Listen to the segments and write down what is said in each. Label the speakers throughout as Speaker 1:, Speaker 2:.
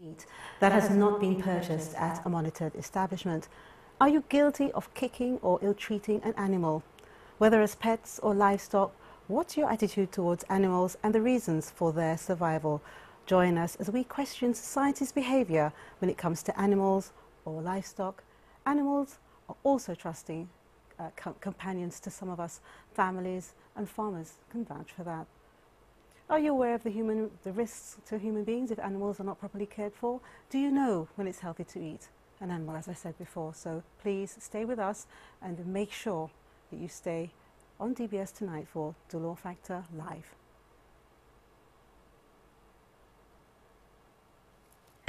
Speaker 1: meat that has not been purchased at a monitored establishment. Are you guilty of kicking or ill-treating an animal? Whether as pets or livestock, what's your attitude towards animals and the reasons for their survival? Join us as we question society's behaviour when it comes to animals or livestock. Animals are also trusting companions to some of us. Families and farmers can vouch for that. Are you aware of the risks to human beings if animals are not properly cared for? Do you know when it's healthy to eat an animal, as I said before? So please stay with us and make sure that you stay on DBS tonight for Dolor Factor Live.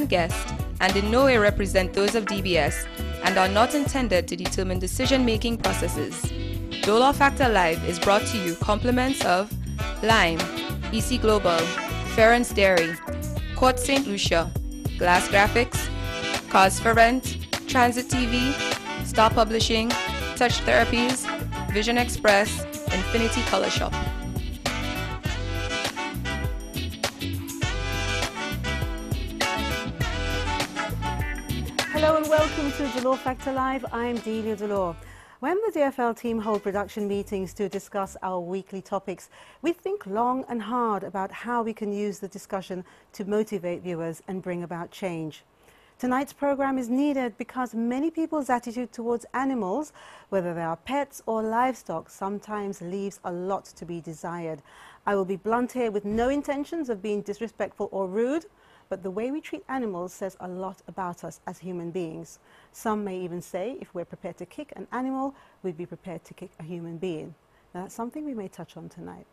Speaker 2: Guests and in no way represent those of DBS and are not intended to determine decision-making processes. Dolor Factor Live is brought to you compliments of Lime, EC Global, Ference Dairy, Court St. Lucia, Glass Graphics, Carz for Rent, Transit TV, Star Publishing, Touch Therapies, Vision Express, Infinity Color Shop.
Speaker 1: Hello and welcome to Dolor Factor Live. I'm Delia Dolor. When the DFL team hold production meetings to discuss our weekly topics, we think long and hard about how we can use the discussion to motivate viewers and bring about change. Tonight's program is needed because many people's attitude towards animals, whether they are pets or livestock, sometimes leaves a lot to be desired. I will be blunt here with no intentions of being disrespectful or rude, but the way we treat animals says a lot about us as human beings. Some may even say if we're prepared to kick an animal, we'd be prepared to kick a human being. Now, that's something we may touch on tonight.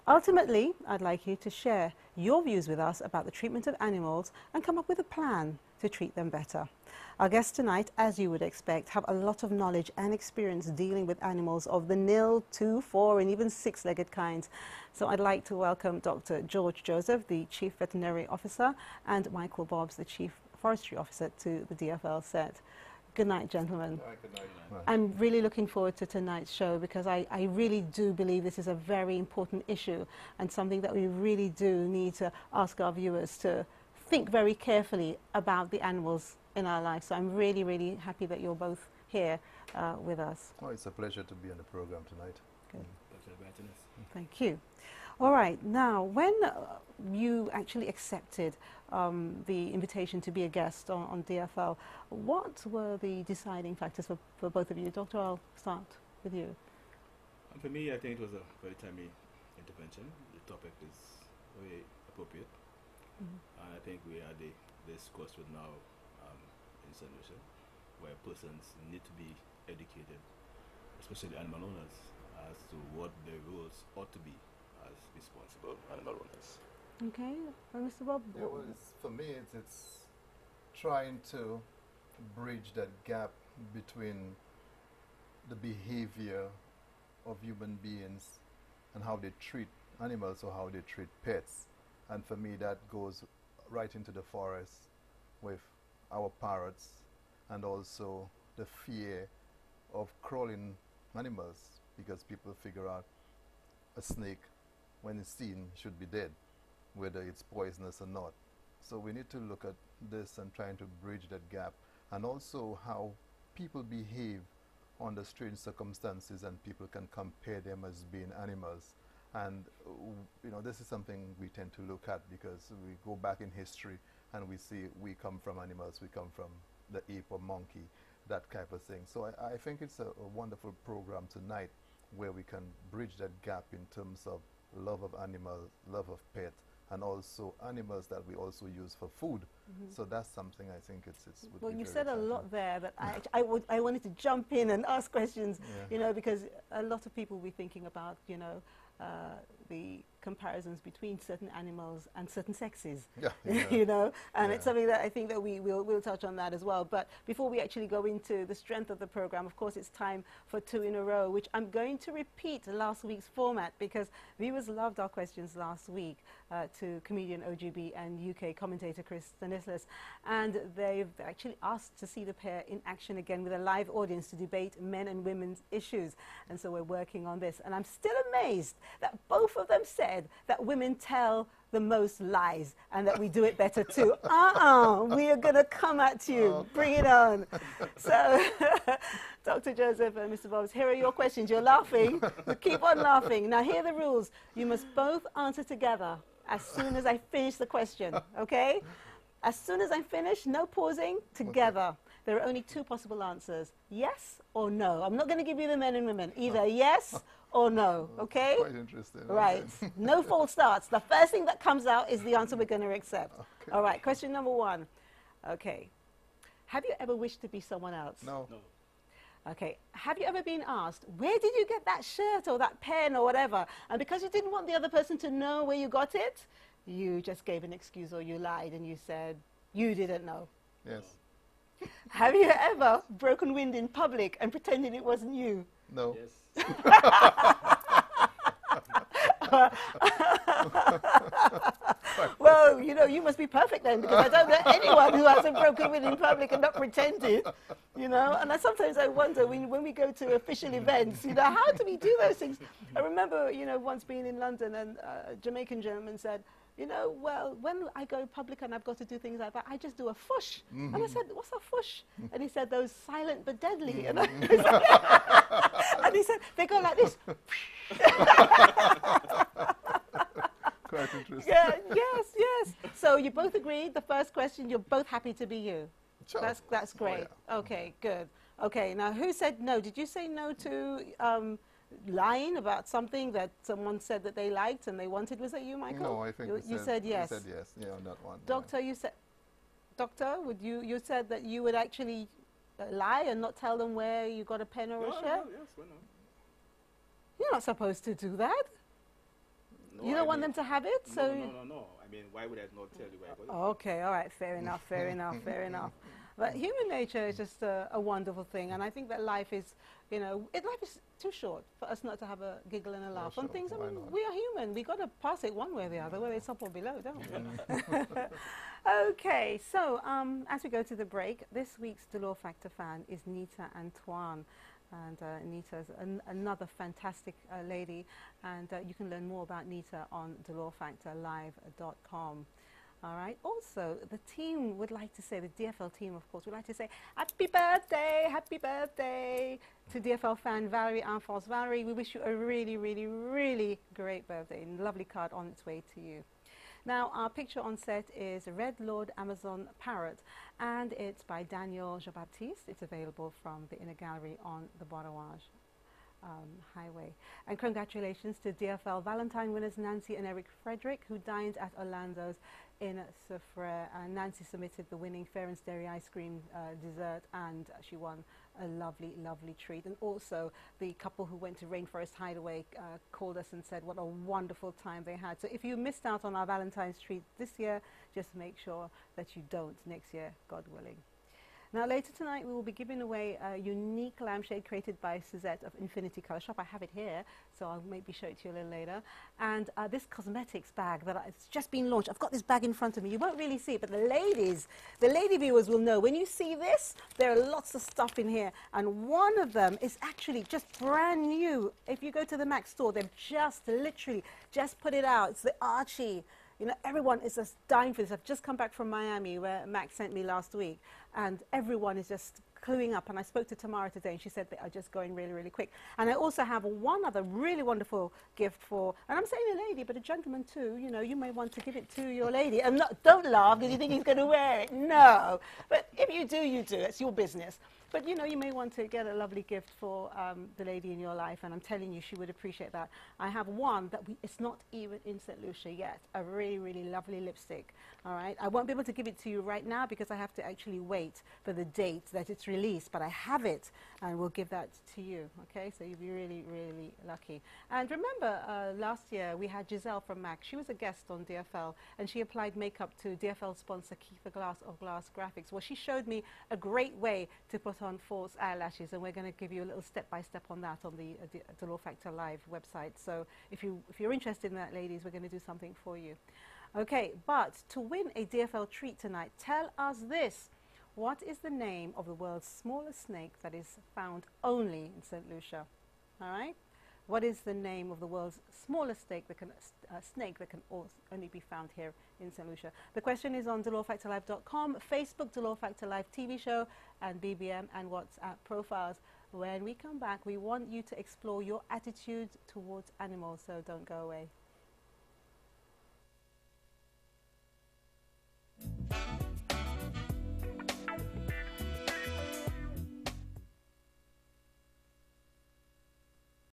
Speaker 1: Ultimately, I'd like you to share your views with us about the treatment of animals and come up with a plan to treat them better. Our guests tonight, as you would expect, have a lot of knowledge and experience dealing with animals of the 0, 2, 4 and even 6-legged kinds. So I'd like to welcome Dr. George Joseph, the Chief Veterinary Officer, and Michael Bobbs, the Chief Forestry Officer, to the DFL set. Good night, gentlemen.
Speaker 3: Good night.
Speaker 1: I'm really looking forward to tonight's show because I really do believe this is a very important issue and something that we really do need to ask our viewers to think very carefully about the animals in our lives. So I'm really, really happy that you're both here with us.
Speaker 3: Oh, it's a pleasure to be on the program tonight.
Speaker 1: Good.
Speaker 4: Pleasure inviting us.
Speaker 1: Thank you. All right, now when you actually accepted the invitation to be a guest on DFL, what were the deciding factors for both of you? Doctor, I'll start with you.
Speaker 4: For me, I think it was a very timely intervention. The topic is very appropriate. And I think we are this course with now in St. Lucia, where persons need to be educated, especially animal owners, as to what their roles ought to be as responsible animal owners.
Speaker 1: Okay, Mr. Bobb?
Speaker 3: Yeah, well, for me, it's trying to bridge that gap between the behavior of human beings and how they treat animals or how they treat pets. And for me, that goes right into the forest with our parrots and also the fear of crawling animals, because people figure out a snake when it's seen should be dead, whether it's poisonous or not. So we need to look at this and trying to bridge that gap, and also how people behave under strange circumstances and people can compare them as being animals. And you know, this is something we tend to look at because we go back in history and we see we come from animals, we come from the ape or monkey, that type of thing. So I think it's a wonderful program tonight where we can bridge that gap in terms of love of animals, love of pet, and also animals that we also use for food. So that's something I think it's
Speaker 1: well, you said a lot there that I wanted to jump in and ask questions, you know, because a lot of people will be thinking about, you know, the comparisons between certain animals and certain sexes, you know, and it's something that I think that we'll touch on that as well. But before we actually go into the strength of the program, of course, it's time for 2 in a row, which I'm going to repeat last week's format because viewers loved our questions last week to comedian OGB and UK commentator Chris Stanislas, and they've actually asked to see the pair in action again with a live audience to debate men and women's issues, and so we're working on this, and I'm still amazed that both both of them said that women tell the most lies and that we do it better too. We are going to come at you.
Speaker 3: Oh.
Speaker 1: Bring it on. So, Dr. Joseph and Mr. Bobbs, here are your questions. You're laughing. But keep on laughing. Now, here are the rules. You must both answer together as soon as I finish the question, okay? As soon as I finish, no pausing, together. Okay. There are only two possible answers, yes or no. I'm not going to give you the men and women, either yes or no, okay?
Speaker 3: Quite interesting.
Speaker 1: Right.
Speaker 3: Okay.
Speaker 1: No false starts. The first thing that comes out is the answer we're going to accept.
Speaker 3: Okay.
Speaker 1: All right, question number one. Okay. Have you ever wished to be someone else?
Speaker 3: No.
Speaker 4: No.
Speaker 1: Okay. Have you ever been asked, where did you get that shirt or that pen or whatever? And because you didn't want the other person to know where you got it, you just gave an excuse or you lied and you said you didn't know.
Speaker 3: Yes.
Speaker 1: Have you ever broken wind in public and pretended it wasn't you?
Speaker 3: No.
Speaker 4: Yes.
Speaker 1: Well, you know, you must be perfect then, because I don't know anyone who hasn't broken wind in public and not pretended, you know. And sometimes I wonder, when we go to official events, you know, how do we do those things? I remember, you know, once being in London and a Jamaican gentleman said, you know, well, when I go public and I've got to do things like that, I just do a fush.
Speaker 3: Mm-hmm.
Speaker 1: And I said, what's a fush? And he said, those silent but deadly.
Speaker 3: Mm-hmm.
Speaker 1: And, and he said, they go like this.
Speaker 3: Quite interesting.
Speaker 1: Yeah, yes, yes. So you both agreed, the first question, you're both happy to be you.
Speaker 3: Sure.
Speaker 1: That's great.
Speaker 3: Oh, yeah.
Speaker 1: Okay, good. Okay, now who said no? Did you say no to lying about something that someone said that they liked and they wanted? Was that you, Michael?
Speaker 3: No, I think
Speaker 1: you said yes.
Speaker 3: You said yes, yeah, on that one.
Speaker 1: Doctor, you said, Doctor, would you said that you would actually lie and not tell them where you got a pen or a shirt?
Speaker 4: Yes, why not?
Speaker 1: You're not supposed to do that.
Speaker 4: No,
Speaker 1: You don't want them to have it?
Speaker 4: No, no. I mean, why would I not tell you where I got it?
Speaker 1: Okay, all right, fair enough, fair enough, fair enough. But human nature is just a wonderful thing, and I think that life is, you know, life is too short for us not to have a giggle and a laugh on
Speaker 3: sure,
Speaker 1: things. I
Speaker 3: why
Speaker 1: mean,
Speaker 3: not?
Speaker 1: we are human. We got to pass it one way or the other, whether it's up or below, don't we? Okay, so as we go to the break, this week's Dolor Factor fan is Nita Antoine. And Nita is another fantastic lady, and you can learn more about Nita on dolorfactorlive.com. All right. Also, the team would like to say, the DFL team, of course, would like to say happy birthday to DFL fan Valerie Enfance. Valerie, we wish you a really, really, really great birthday, and lovely card on its way to you. Now, our picture on set is Red Lord Amazon Parrot, and it's by Daniel Jean-Baptiste. It's available from the Inner Gallery on the Borawage Highway. And congratulations to DFL Valentine winners Nancy and Eric Frederick, who dined at Orlando's in Soufrière. Nancy submitted the winning Ference Dairy ice cream dessert, and she won a lovely, lovely treat. And also, the couple who went to Rainforest Hideaway called us and said what a wonderful time they had. So if you missed out on our Valentine's treat this year, just make sure that you don't next year, God willing. Now, later tonight, we will be giving away a unique lampshade created by Suzette of Infinity Colour Shop. I have it here, so I'll maybe show it to you a little later. And this cosmetics bag that it's just been launched. I've got this bag in front of me. You won't really see it, but the lady viewers will know. When you see this, there are lots of stuff in here. And one of them is actually just brand new. If you go to the Mac store, they've just literally just put it out. It's the Archie. You know, everyone is just dying for this. I've just come back from Miami, where Max sent me last week, and everyone is just cluing up. And I spoke to Tamara today, and she said they are just going really, really quick. And I also have one other really wonderful gift for, and I'm saying a lady, but a gentleman too. You know, you may want to give it to your lady. And don't laugh because you think he's going to wear it. No. But if you do, you do. It's your business. But, you know, you may want to get a lovely gift for the lady in your life, and I'm telling you, she would appreciate that. I have one that it's not even in St. Lucia yet, a really, really lovely lipstick, all right? I won't be able to give it to you right now because I have to actually wait for the date that it's released, but I have it, and we'll give that to you, okay? So you'll be really, really lucky. And remember, last year, we had Giselle from MAC. She was a guest on DFL, and she applied makeup to DFL sponsor Kiefer Glass of Glass Graphics. Well, she showed me a great way to put on false eyelashes, and we're going to give you a little step-by-step on that on the Dolor Factor Live website. So if you're interested in that, ladies, we're going to do something for you. Okay, but to win a DFL treat tonight, tell us this. What is the name of the world's smallest snake that is found only in St. Lucia? All right? What is the name of the world's smallest snake that can only be found here in St. Lucia? The question is on DolorFactorLive.com, Facebook, Dolor Factor Live TV show, and BBM and WhatsApp profiles. When we come back, we want you to explore your attitude towards animals, so don't go away.